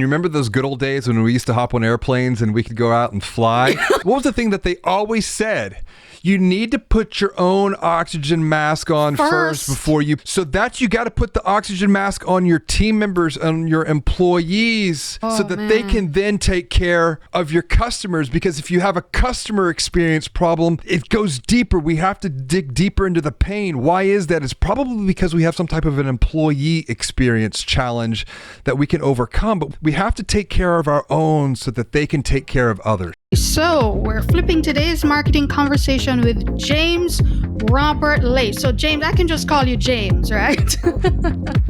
You remember those good old days when we used to hop on airplanes and we could go out and fly? What was the thing that they always said? You need to put your own oxygen mask on first before you. So that's, you got to put the oxygen mask on your team members, on your employees, so that they can then take care of your customers. Because if you have a customer experience problem, it goes deeper. We have to dig deeper into the pain. Why is that? It's probably because we have some type of an employee experience challenge that we can overcome. But we have to take care of our own so that they can take care of others. So we're flipping today's marketing conversation with James Robert Lay. So James, I can just call you James, right?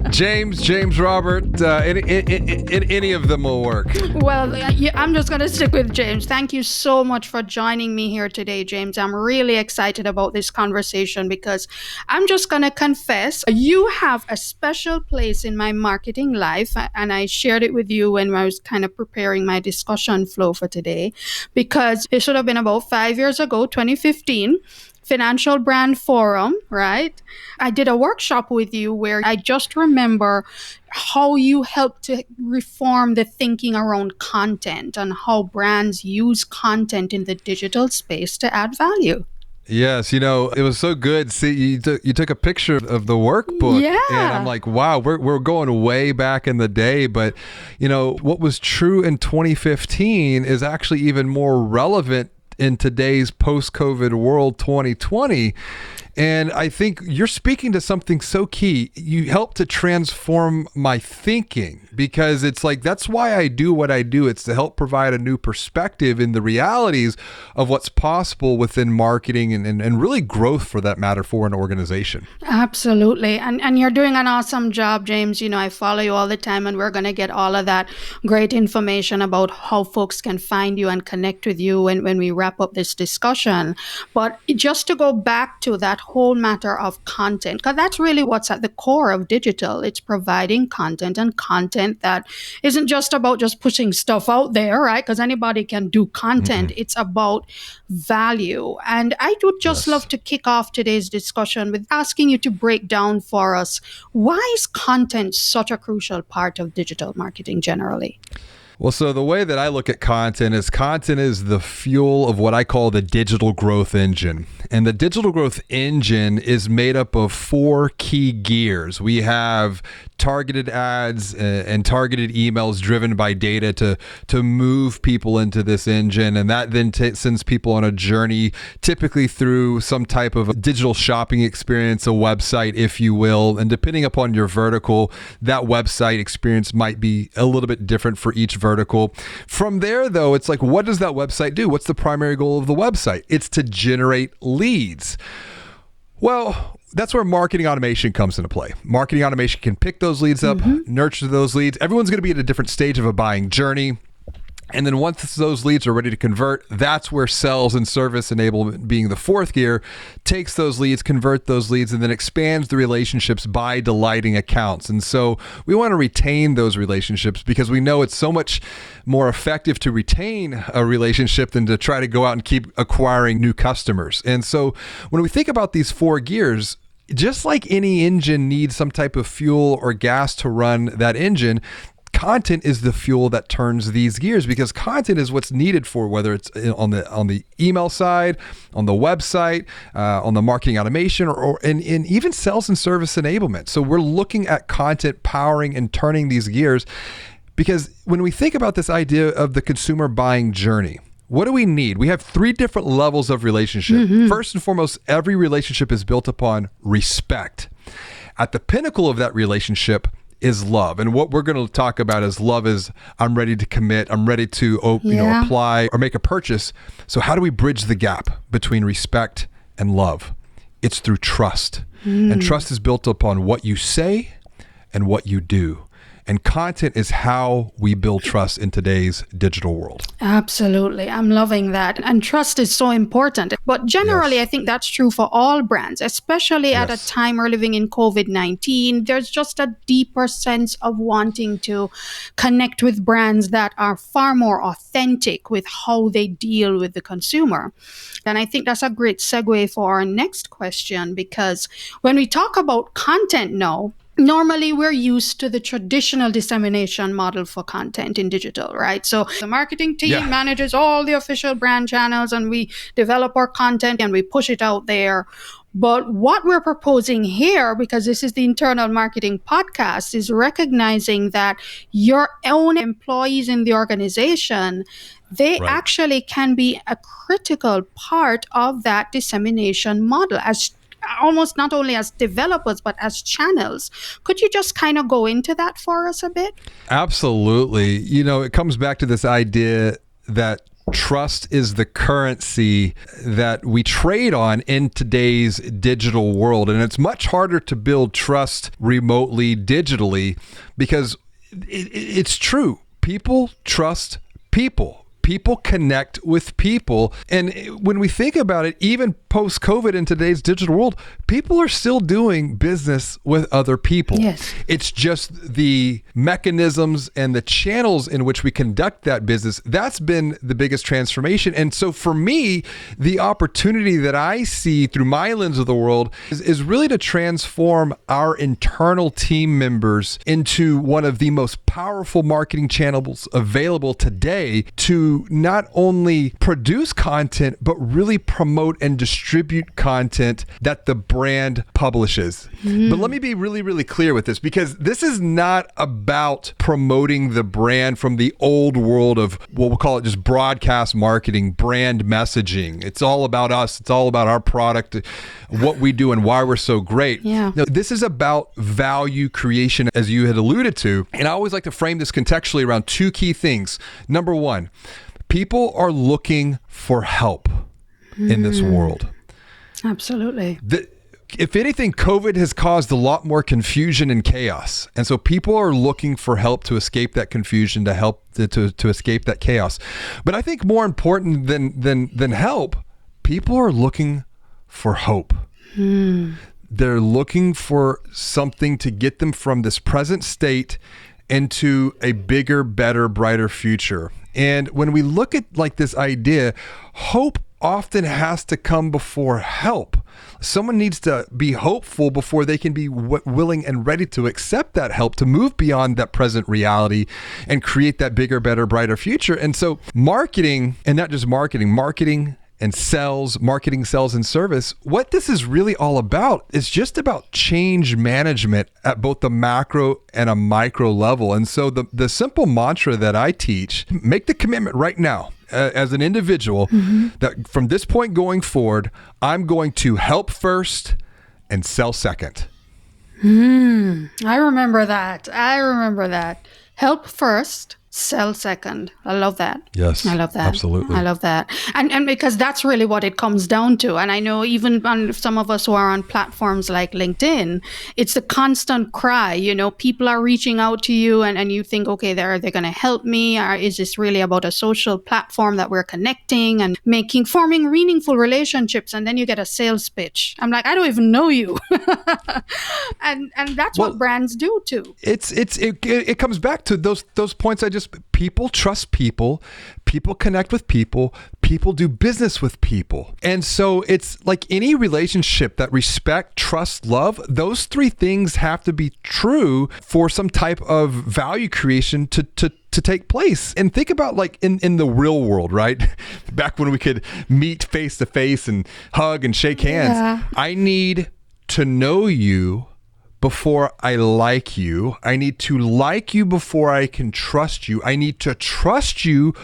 James Robert, any of them will work. Well, I'm just going to stick with James. Thank you so much for joining me here today, James. I'm really excited about this conversation because I'm just going to confess, you have a special place in my marketing life. And I shared it with you when I was kind of preparing my discussion flow for today, because it should have been about 5 years ago, 2015. Financial Brand Forum, right? I did a workshop with you where I just remember how you helped to reform the thinking around content and how brands use content in the digital space to add value. Yes, it was so good. See, you took a picture of the workbook, and I'm like, wow, we're going way back in the day. But what was true in 2015 is actually even more relevant in today's post-COVID world, 2020. And I think you're speaking to something so key. You help to transform my thinking, because it's like, that's why I do what I do. It's to help provide a new perspective in the realities of what's possible within marketing and really growth, for that matter, for an organization. Absolutely. And you're doing an awesome job, James. I follow you all the time, and we're going to get all of that great information about how folks can find you and connect with you when we wrap up this discussion. But just to go back to that whole matter of content, because that's really what's at the core of digital. It's providing content, and content that isn't just about just pushing stuff out there, right? Because anybody can do content. It's about value. And I would just love to kick off today's discussion with asking you to break down for us, why is content such a crucial part of digital marketing generally? Well, so the way that I look at content is the fuel of what I call the digital growth engine. And the digital growth engine is made up of 4 key gears. We have targeted ads and targeted emails driven by data to move people into this engine. And that then sends people on a journey, typically through some type of a digital shopping experience, a website, if you will. And depending upon your vertical, that website experience might be a little bit different for each vertical. From there, though, it's like, what does that website do? What's the primary goal of the website? It's to generate leads. Well, that's where marketing automation comes into play. Marketing automation can pick those leads up, nurture those leads. Everyone's going to be at a different stage of a buying journey. And then once those leads are ready to convert, that's where sales and service enablement, being the 4th gear, takes those leads, convert those leads, and then expands the relationships by delighting accounts. And so we want to retain those relationships, because we know it's so much more effective to retain a relationship than to try to go out and keep acquiring new customers. And so when we think about these 4 gears, just like any engine needs some type of fuel or gas to run that engine, content is the fuel that turns these gears, because content is what's needed for, whether it's on the email side, on the website, on the marketing automation, or even sales and service enablement. So we're looking at content powering and turning these gears, because when we think about this idea of the consumer buying journey, what do we need? We have 3 different levels of relationship. First and foremost, every relationship is built upon respect. At the pinnacle of that relationship is love. And what we're going to talk about is love is, I'm ready to commit, I'm ready to apply or make a purchase. So how do we bridge the gap between respect and love? It's through trust. And trust is built upon what you say and what you do. And content is how we build trust in today's digital world. Absolutely. I'm loving that. And trust is so important. But generally, I think that's true for all brands, especially at a time we're living in COVID-19. There's just a deeper sense of wanting to connect with brands that are far more authentic with how they deal with the consumer. And I think that's a great segue for our next question, because when we talk about content now, normally we're used to the traditional dissemination model for content in digital, right? So the marketing team manages all the official brand channels, and we develop our content and we push it out there. But what we're proposing here, because this is the internal marketing podcast, is recognizing that your own employees in the organization, they actually can be a critical part of that dissemination model, as almost not only as developers, but as channels. Could you just kind of go into that for us a bit? Absolutely. It comes back to this idea that trust is the currency that we trade on in today's digital world. And it's much harder to build trust remotely, digitally, because it's true. People trust people. People connect with people. And when we think about it, even post-COVID in today's digital world, people are still doing business with other people. Yes. It's just the mechanisms and the channels in which we conduct that business. That's been the biggest transformation. And so for me, the opportunity that I see through my lens of the world is really to transform our internal team members into one of the most powerful marketing channels available today to not only produce content, but really promote and distribute content that the brand publishes. But let me be really, really clear with this, because this is not about promoting the brand from the old world of what we'll call it just broadcast marketing, brand messaging. It's all about us. It's all about our product, what we do and why we're so great. Yeah. No, this is about value creation, as you had alluded to. And I always like to frame this contextually around two key things. Number one, people are looking for help in this world. Absolutely. If anything, COVID has caused a lot more confusion and chaos. And so people are looking for help to escape that confusion, to help to escape that chaos. But I think more important than help, people are looking for hope. They're looking for something to get them from this present state into a bigger, better, brighter future. And when we look at like this idea, hope often has to come before help. Someone needs to be hopeful before they can be willing and ready to accept that help, to move beyond that present reality and create that bigger, better, brighter future. And so marketing, and not just marketing and sales, marketing, sales, and service, what this is really all about is just about change management at both the macro and a micro level. And so the simple mantra that I teach, make the commitment right now as an individual that from this point going forward, I'm going to help first and sell second. I remember that. Help first, sell second. I love that. Yes. I love that. Absolutely. I love that. And because that's really what it comes down to. And I know even on some of us who are on platforms like LinkedIn, it's a constant cry. People are reaching out to you and you think, okay, are they going to help me? Or is this really about a social platform that we're connecting and forming meaningful relationships? And then you get a sales pitch. I'm like, I don't even know you. and that's what brands do too. It comes back to those points I just, people trust people connect with people do business with people. And so it's like any relationship that respect, trust, love, those three things have to be true for some type of value creation to take place. And think about like in the real world, right? Back when we could meet face to face and hug and shake hands. Yeah. I need to know you before I like you. I need to like you before I can trust you. I need to trust you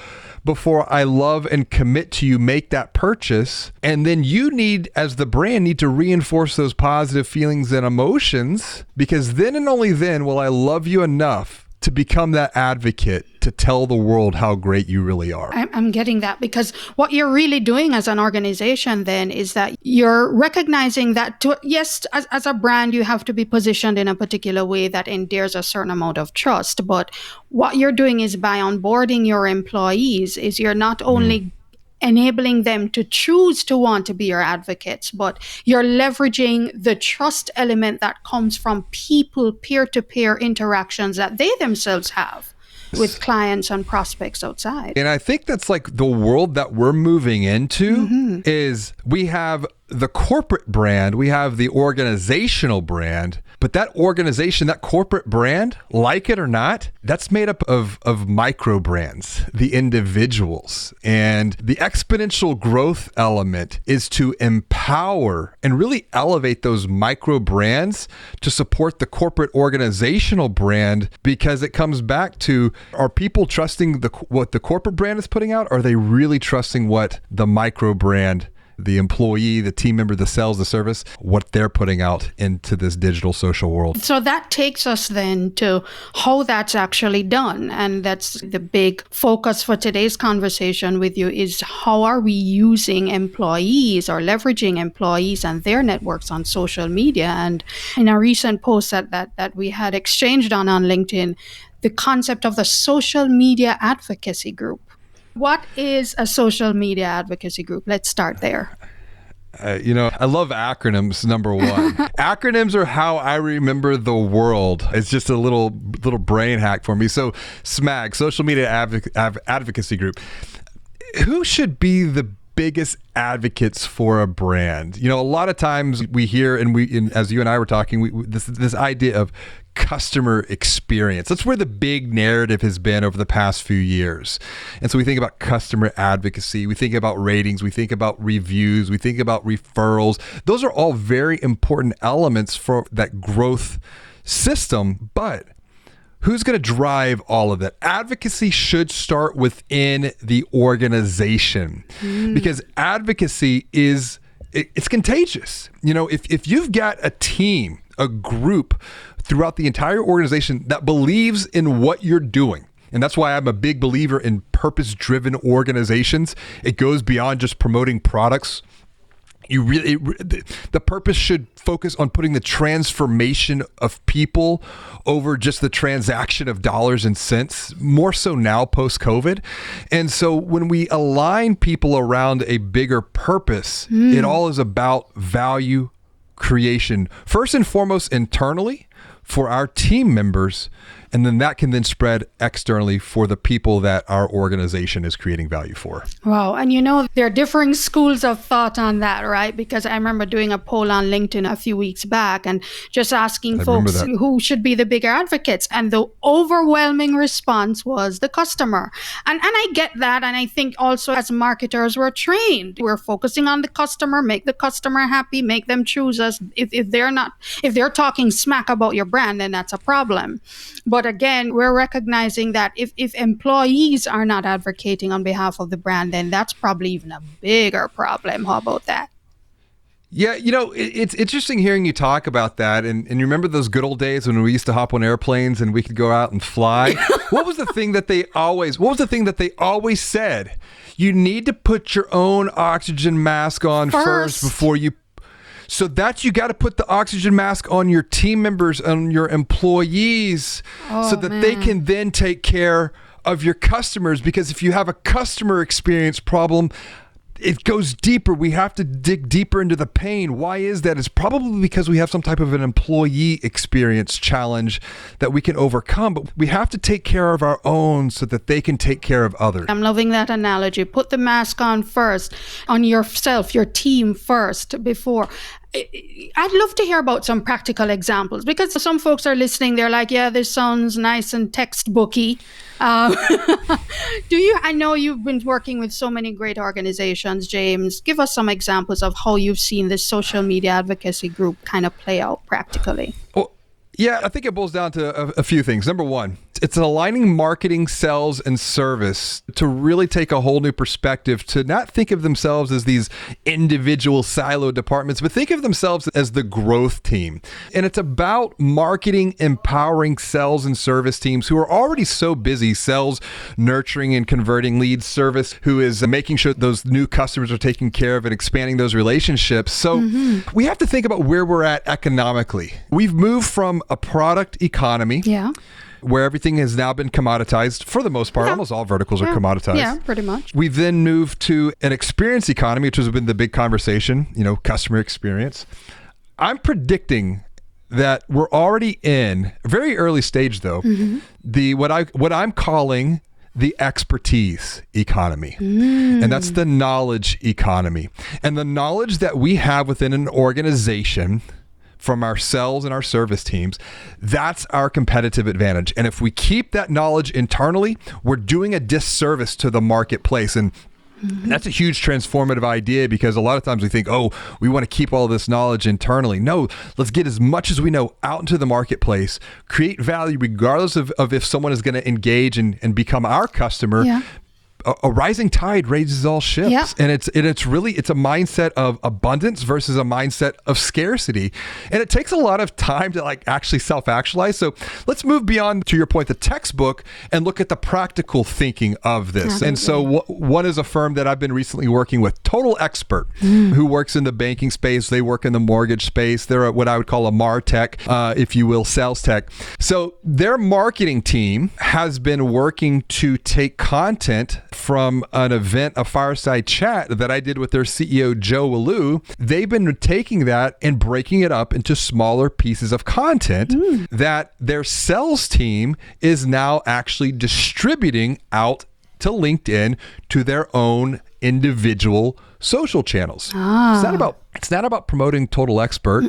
before I love and commit to you, make that purchase. And then you need, as the brand, need to reinforce those positive feelings and emotions, because then and only then will I love you enough to become that advocate to tell the world how great you really are. I'm getting that, because what you're really doing as an organization then is that you're recognizing that, as a brand, you have to be positioned in a particular way that endears a certain amount of trust. But what you're doing is by onboarding your employees is you're not only enabling them to choose to want to be your advocates, but you're leveraging the trust element that comes from people, peer-to-peer interactions that they themselves have with clients and prospects outside. And I think that's like the world that we're moving into is we have the corporate brand, we have the organizational brand, but that organization, that corporate brand, like it or not, that's made up of microbrands, the individuals. And the exponential growth element is to empower and really elevate those microbrands to support the corporate organizational brand, because it comes back to, are people trusting what the corporate brand is putting out? Are they really trusting what the micro brand, the employee, the team member, the sales, the service, what they're putting out into this digital social world? So that takes us then to how that's actually done. And that's the big focus for today's conversation with you, is how are we using employees or leveraging employees and their networks on social media? And in a recent post that we had exchanged on LinkedIn, the concept of the social media advocacy group. What is a social media advocacy group? Let's start there. I love acronyms, number one. Acronyms are how I remember the world. It's just a little brain hack for me. So SMAG, Social Media Advocacy Group. Who should be the biggest advocates for a brand? A lot of times we hear, and as you and I were talking, this idea of customer experience. That's where the big narrative has been over the past few years. And so we think about customer advocacy, we think about ratings, we think about reviews, we think about referrals. Those are all very important elements for that growth system, but who's going to drive all of that? Advocacy should start within the organization, because advocacy it's contagious. If you've got a team, a group throughout the entire organization that believes in what you're doing, and that's why I'm a big believer in purpose-driven organizations. It goes beyond just promoting products. The purpose should focus on putting the transformation of people over just the transaction of dollars and cents, more so now post-COVID. And so when we align people around a bigger purpose, it all is about value creation, first and foremost internally for our team members, and then that can then spread externally for the people that our organization is creating value for. Wow. And there are differing schools of thought on that, right? Because I remember doing a poll on LinkedIn a few weeks back and just asking folks who should be the bigger advocates. And the overwhelming response was the customer. And I get that. And I think also as marketers, we're trained. We're focusing on the customer, make the customer happy, make them choose us. If they're talking smack about your brand, then that's a problem. But again, we're recognizing that if employees are not advocating on behalf of the brand, then that's probably even a bigger problem. How about that? Yeah, it's interesting hearing you talk about that. And you remember those good old days when we used to hop on airplanes and we could go out and fly? What was the thing that they always said? You need to put your own oxygen mask on first before you. So that you got to put the oxygen mask on your team members and your employees so that they can then take care of your customers. Because if you have a customer experience problem, it goes deeper. We have to dig deeper into the pain. Why is that? It's probably because we have some type of an employee experience challenge that we can overcome, but we have to take care of our own so that they can take care of others. I'm loving that analogy. Put the mask on first, on yourself, your team first before. I'd love to hear about some practical examples, because some folks are listening. They're like, yeah, this sounds nice and textbooky. I know you've been working with so many great organizations, James. Give us some examples of how you've seen this social media advocacy group kind of play out practically. Well, yeah, I think it boils down to a few things. Number one, it's aligning marketing, sales, and service to really take a whole new perspective, to not think of themselves as these individual siloed departments, but think of themselves as the growth team. And it's about marketing, empowering sales and service teams who are already so busy, sales, nurturing and converting leads, service, who is making sure those new customers are taken care of and expanding those relationships. So we have to think about where we're at economically. We've moved from a product economy. Yeah. Where everything has now been commoditized for the most part. Almost all verticals are commoditized. Yeah, pretty much. We've then moved to an experience economy, which has been the big conversation, customer experience. I'm predicting that we're already in a very early stage, though, what I'm calling the expertise economy. And that's the knowledge economy. And the knowledge that we have within an organization from ourselves and our service teams, that's our competitive advantage. And if we keep that knowledge internally, we're doing a disservice to the marketplace. And that's a huge transformative idea, because a lot of times we think, oh, we want to keep all this knowledge internally. No, let's get as much as we know out into the marketplace, create value regardless of if someone is going to engage and become our customer. Yeah. A rising tide raises all ships. Yeah. And it's a mindset of abundance versus a mindset of scarcity. And it takes a lot of time to actually self-actualize. So let's move beyond, to your point, the textbook, and look at the practical thinking of this. Absolutely. And so one is a firm that I've been recently working with, Total Expert, who works in the banking space. They work in the mortgage space. They're what I would call a MarTech, if you will, sales tech. So their marketing team has been working to take content from an event, a fireside chat that I did with their CEO, Joe Walou. They've been taking that and breaking it up into smaller pieces of content that their sales team is now actually distributing out to LinkedIn to their own individual social channels. It's not about promoting Total Expert.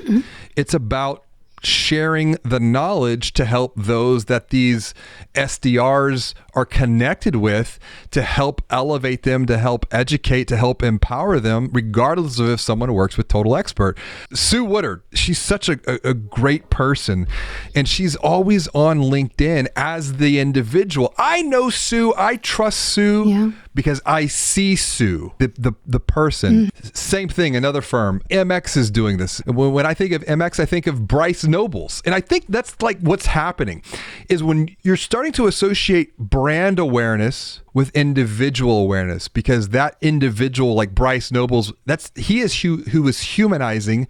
It's about sharing the knowledge to help those that these SDRs are connected with, to help elevate them, to help educate, to help empower them, regardless of if someone works with Total Expert. Sue Woodard, she's such a great person, and she's always on LinkedIn as the individual. I know Sue, I trust Sue because I see Sue, the person. Same thing, another firm, MX is doing this. When I think of MX, I think of Bryce Nobles. And I think that's what's happening is when you're starting to associate brand awareness with individual awareness, because that individual, like Bryce Nobles, he is who is humanizing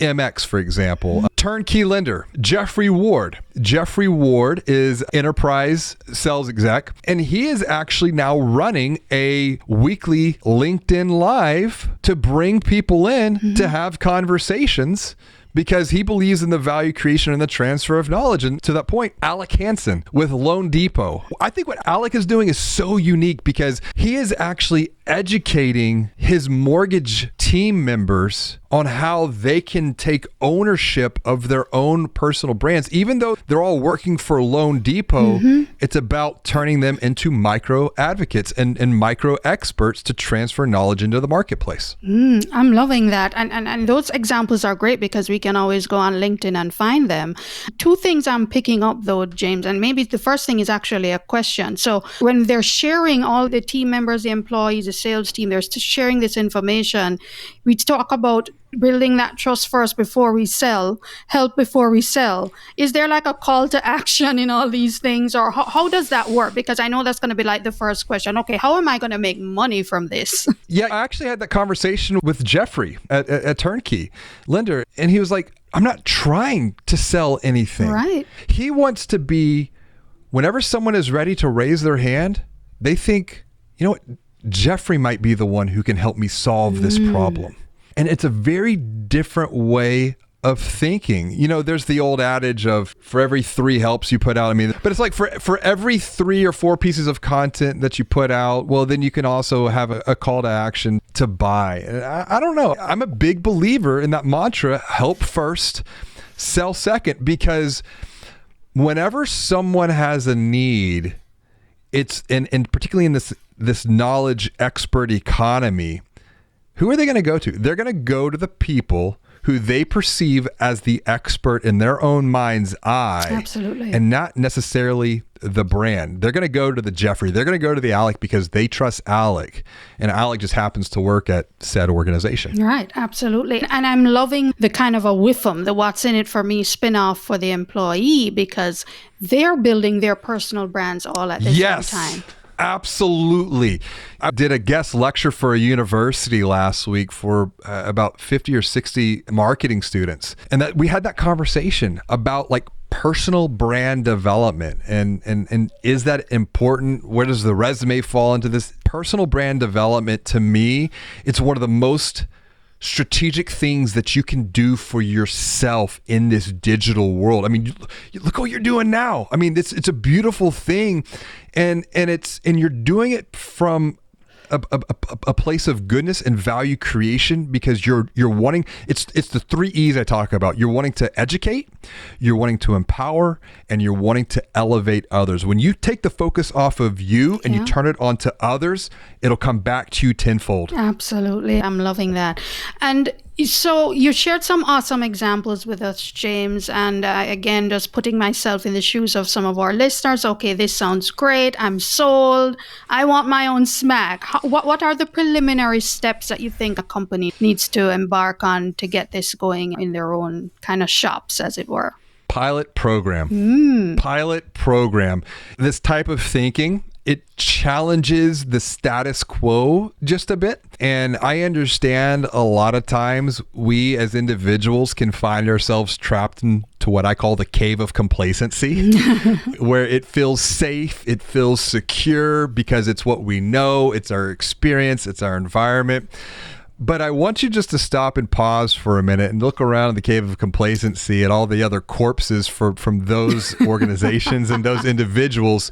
MX, for example. Turnkey lender, Jeffrey Ward. Jeffrey Ward is enterprise sales exec, and he is actually now running a weekly LinkedIn Live to bring people in to have conversations, because he believes in the value creation and the transfer of knowledge. And to that point, Alec Hansen with Loan Depot. I think what Alec is doing is so unique, because he is actually educating his mortgage team members on how they can take ownership of their own personal brands. Even though they're all working for Loan Depot, it's about turning them into micro advocates and micro experts to transfer knowledge into the marketplace. I'm loving that. And those examples are great, because we can always go on LinkedIn and find them. Two things I'm picking up though, James, and maybe the first thing is actually a question. So when they're sharing, all the team members, the employees, the sales team, they're sharing this information, we talk about building that trust first before we sell, help before we sell. Is there a call to action in all these things, or how does that work? Because I know that's going to be the first question. Okay, how am I going to make money from this? Yeah, I actually had that conversation with Jeffrey at Turnkey Lender, and he was like, I'm not trying to sell anything. Right. He wants to be, whenever someone is ready to raise their hand, they think, you know what, Jeffrey might be the one who can help me solve this problem. And it's a very different way of thinking. There's the old adage of for every 3 helps you put out. But it's for every 3 or 4 pieces of content that you put out, well, then you can also have a call to action to buy. And I don't know. I'm a big believer in that mantra, help first, sell second, because whenever someone has a need, it's and particularly in this knowledge expert economy, who are they going to go to? They're going to go to the people who they perceive as the expert in their own mind's eye. Absolutely. And not necessarily the brand. They're going to go to the Jeffrey. They're going to go to the Alec because they trust Alec. And Alec just happens to work at said organization. Right. Absolutely. And I'm loving the kind of a WIFM, the What's in It for Me spinoff for the employee, because they're building their personal brands all at the same time. Absolutely. I did a guest lecture for a university last week for about 50 or 60 marketing students. And that we had that conversation about personal brand development and is that important? Where does the resume fall into this? Personal brand development, to me, it's one of the most strategic things that you can do for yourself in this digital world. I mean, look what you're doing now. I mean, it's a beautiful thing, and you're doing it from a place of goodness and value creation, because you're wanting, it's the 3 E's I talk about. You're wanting to educate, you're wanting to empower, and you're wanting to elevate others. When you take the focus off of you and you turn it onto others, it'll come back to you tenfold. Absolutely. I'm loving that. And so you shared some awesome examples with us, James. And again, just putting myself in the shoes of some of our listeners. Okay, this sounds great. I'm sold. I want my own smack. What are the preliminary steps that you think a company needs to embark on to get this going in their own kind of shops, as it were? Pilot program. Pilot program. This type of thinking, it challenges the status quo just a bit. And I understand a lot of times we as individuals can find ourselves trapped into what I call the cave of complacency, where it feels safe, it feels secure because it's what we know, it's our experience, it's our environment. But I want you just to stop and pause for a minute and look around the cave of complacency at all the other corpses from those organizations and those individuals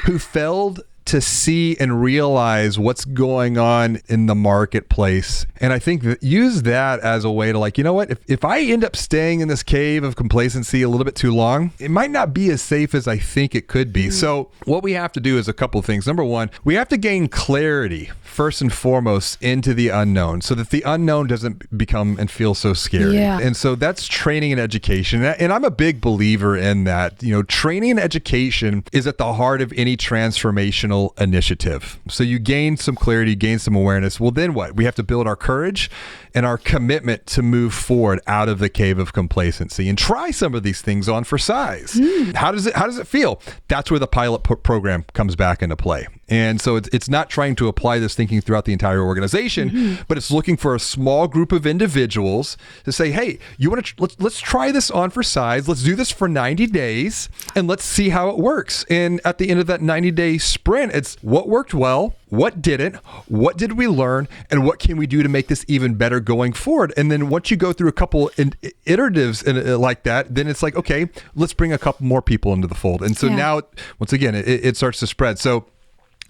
who failed to see and realize what's going on in the marketplace. And I think that use that as a way to, like, you know what, if I end up staying in this cave of complacency a little bit too long, it might not be as safe as I think it could be. So what we have to do is a couple of things. Number one, we have to gain clarity first and foremost into the unknown, so that the unknown doesn't become and feel so scary. And so that's training and education. And I'm a big believer in that. You know, training and education is at the heart of any transformational initiative. So you gain some clarity, gain some awareness. Well, then what? We have to build our courage and our commitment to move forward out of the cave of complacency and try some of these things on for size. How does it feel? That's where the pilot program comes back into play. And so it's not trying to apply this thinking throughout the entire organization, but it's looking for a small group of individuals to say, hey, you want to let's try this on for size. Let's do this for 90 days and let's see how it works. And at the end of that 90-day sprint, it's what worked well, what didn't, what did we learn, and what can we do to make this even better going forward. And then once you go through a couple iteratives like that, then it's like, okay, let's bring a couple more people into the fold. And so now, once again, it starts to spread. So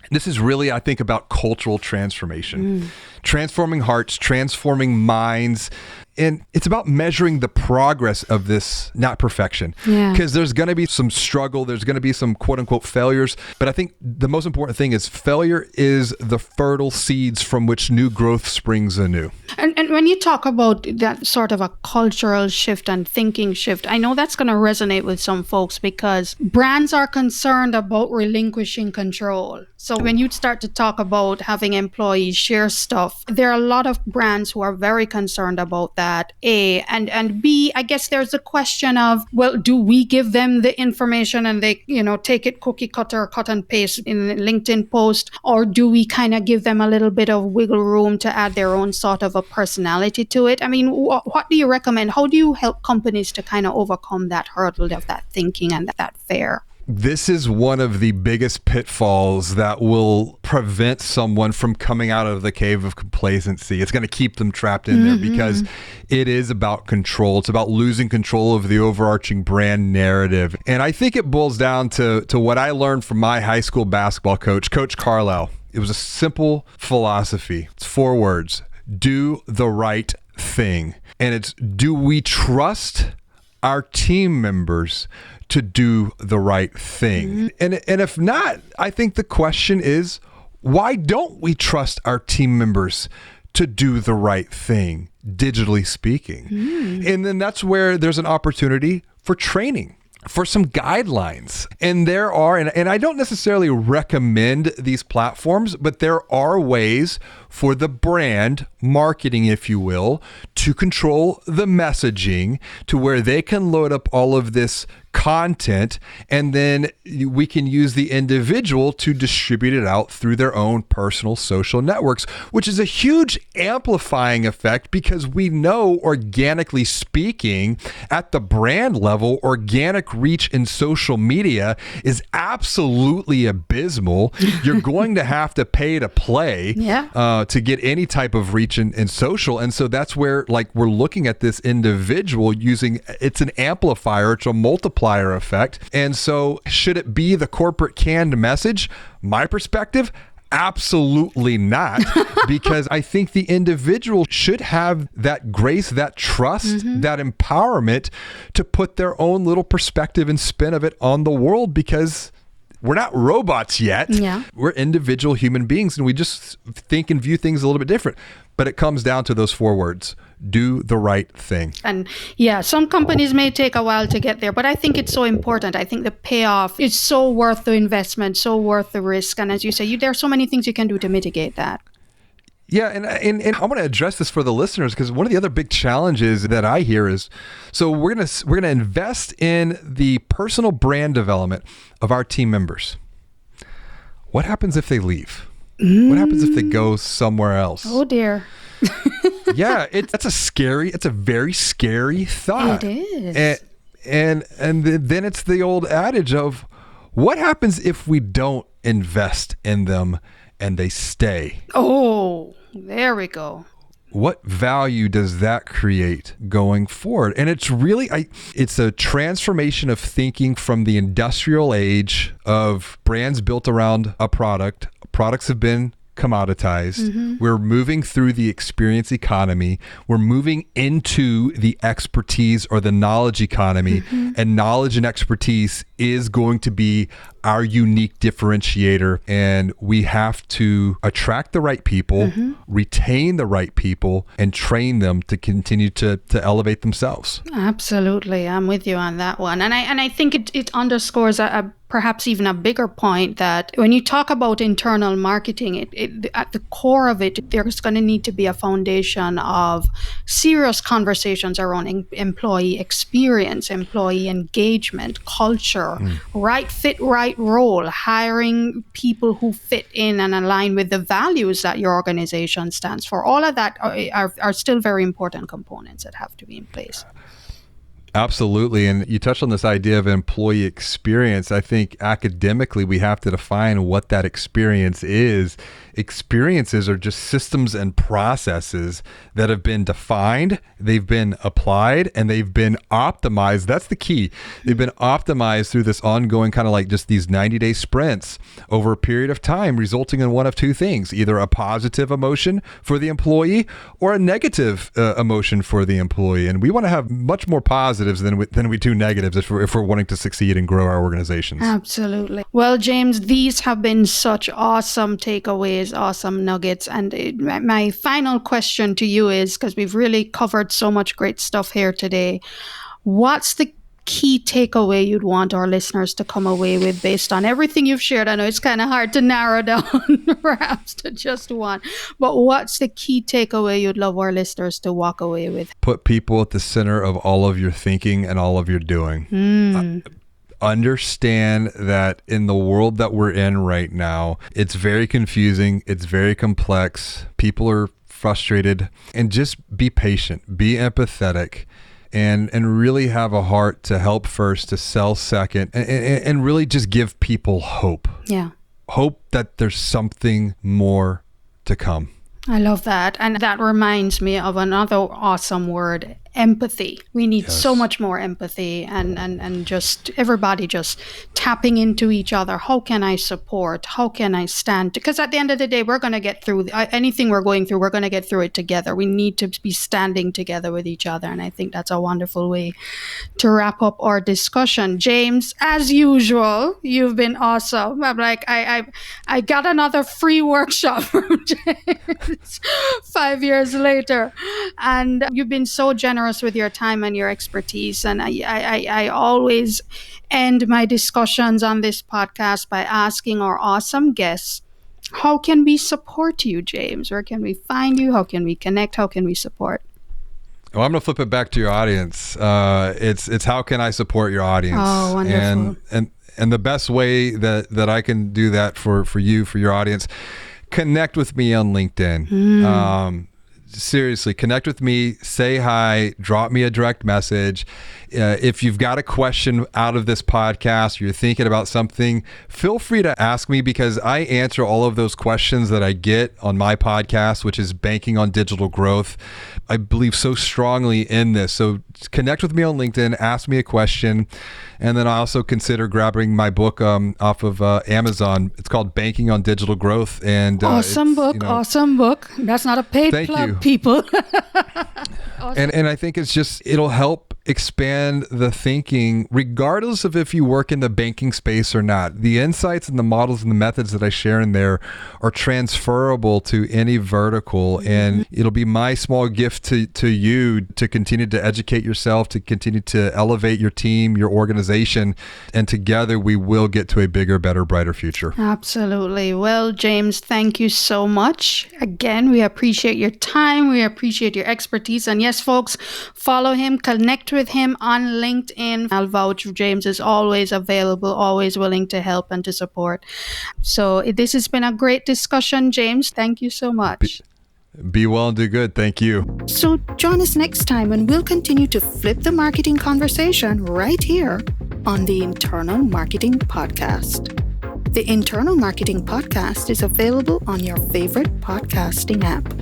this is really, I think, about cultural transformation, transforming hearts, transforming minds. And it's about measuring the progress of this, not perfection. Because there's going to be some struggle. There's going to be some quote unquote failures. But I think the most important thing is failure is the fertile seeds from which new growth springs anew. And when you talk about that sort of a cultural shift and thinking shift, I know that's going to resonate with some folks because brands are concerned about relinquishing control. So when you start to talk about having employees share stuff, there are a lot of brands who are very concerned about that, A. And B, I guess there's a question of, well, do we give them the information and they, take it cookie cutter, cut and paste in a LinkedIn post, or do we kind of give them a little bit of wiggle room to add their own sort of a personality to it? I mean, what do you recommend? How do you help companies to kind of overcome that hurdle of that thinking and that fear? This is one of the biggest pitfalls that will prevent someone from coming out of the cave of complacency. It's going to keep them trapped in there because it is about control. It's about losing control of the overarching brand narrative. And I think it boils down to what I learned from my high school basketball coach, Coach Carlisle. It was a simple philosophy. It's 4 words. Do the right thing. And it's, do we trust our team members to do the right thing? And if not, I think the question is, why don't we trust our team members to do the right thing, digitally speaking? And then that's where there's an opportunity for training, for some guidelines. And there are, and I don't necessarily recommend these platforms, but there are ways for the brand marketing, if you will, to control the messaging to where they can load up all of this content, and then we can use the individual to distribute it out through their own personal social networks, which is a huge amplifying effect because we know, organically speaking, at the brand level, organic reach in social media is absolutely abysmal. You're going to have to pay to play to get any type of reach in social. And so that's where we're looking at this individual using, it's an amplifier, it's a multiplier effect. And so should it be the corporate canned message? My perspective, absolutely not, because I think the individual should have that grace, that trust, that empowerment to put their own little perspective and spin of it on the world, because we're not robots yet. Yeah. We're individual human beings, and we just think and view things a little bit different. But it comes down to those 4 words: do the right thing. And some companies may take a while to get there, but I think it's so important. I think the payoff is so worth the investment, so worth the risk. And as you say, there are so many things you can do to mitigate that. Yeah, and I want to address this for the listeners, because one of the other big challenges that I hear is, so we're gonna invest in the personal brand development of our team members. What happens if they leave? What happens if they go somewhere else? Oh dear. Yeah, it's a very scary thought. It is. And then it's the old adage of, what happens if we don't invest in them and they stay? Oh, there we go. What value does that create going forward? And it's really, it's a transformation of thinking from the industrial age of brands built around a product. Products have been commoditized. We're moving through the experience economy. We're moving into the expertise or the knowledge economy. And knowledge and expertise is going to be our unique differentiator. And we have to attract the right people, retain the right people, and train them to continue to elevate themselves. Absolutely. I'm with you on that one. And I think it underscores perhaps even a bigger point, that when you talk about internal marketing, at the core of it, there's going to need to be a foundation of serious conversations around employee experience, employee engagement, culture, right fit, right role, hiring people who fit in and align with the values that your organization stands for. All of that are still very important components that have to be in place. Absolutely. And you touched on this idea of employee experience. I think academically, we have to define what that experience is. Experiences are just systems and processes that have been defined, they've been applied, and they've been optimized. That's the key. They've been optimized through this ongoing kind of just these 90-day sprints over a period of time, resulting in one of 2 things: either a positive emotion for the employee or a negative emotion for the employee. And we want to have much more positives than we do negatives if we're wanting to succeed and grow our organizations. Absolutely. Well, James, these have been such awesome takeaways, awesome nuggets. And my final question to you is, because we've really covered so much great stuff here today, what's the key takeaway you'd want our listeners to come away with based on everything you've shared? I know it's kind of hard to narrow down perhaps to just one, but what's the key takeaway you'd love our listeners to walk away with? Put people at the center of all of your thinking and all of your doing. Understand that in the world that we're in right now, it's very confusing, it's very complex, people are frustrated, and just be patient, be empathetic, and really have a heart to help first, to sell second, and really just give people hope. Yeah. Hope that there's something more to come. I love that. And that reminds me of another awesome word, empathy. We need so much more empathy and just everybody just tapping into each other. How can I support? How can I stand? Because at the end of the day, we're going to get through anything we're going through. We're going to get through it together. We need to be standing together with each other. And I think that's a wonderful way to wrap up our discussion. James, as usual, you've been awesome. I'm like, I got another free workshop from James 5 years later. And you've been so generous with your time and your expertise. And I always end my discussions on this podcast by asking our awesome guests, how can we support you, James? Where can we find you? How can we connect? How can we support? Well, I'm going to flip it back to your audience. It's how can I support your audience? Oh, wonderful. And the best way that I can do that for you, for your audience, connect with me on LinkedIn. Seriously, connect with me, say hi, drop me a direct message. If you've got a question out of this podcast, you're thinking about something, feel free to ask me, because I answer all of those questions that I get on my podcast, which is Banking on Digital Growth. I believe so strongly in this. So connect with me on LinkedIn, ask me a question. And then I also consider grabbing my book off of Amazon. It's called Banking on Digital Growth. And awesome book. That's not a paid plug, people. Awesome. And I think it'll help expand the thinking, regardless of if you work in the banking space or not. The insights and the models and the methods that I share in there are transferable to any vertical. And it'll be my small gift to you to continue to educate yourself, to continue to elevate your team, your organization. And together we will get to a bigger, better, brighter future. Absolutely. Well, James, thank you so much. Again, we appreciate your time. We appreciate your expertise. And yes, folks, follow him, connect with him on LinkedIn. I'll vouch, James is always available, always willing to help and to support. So this has been a great discussion, James. Thank you so much. Be well and do good. Thank you. So join us next time and we'll continue to flip the marketing conversation right here on the Internal Marketing Podcast. The Internal Marketing Podcast is available on your favorite podcasting app.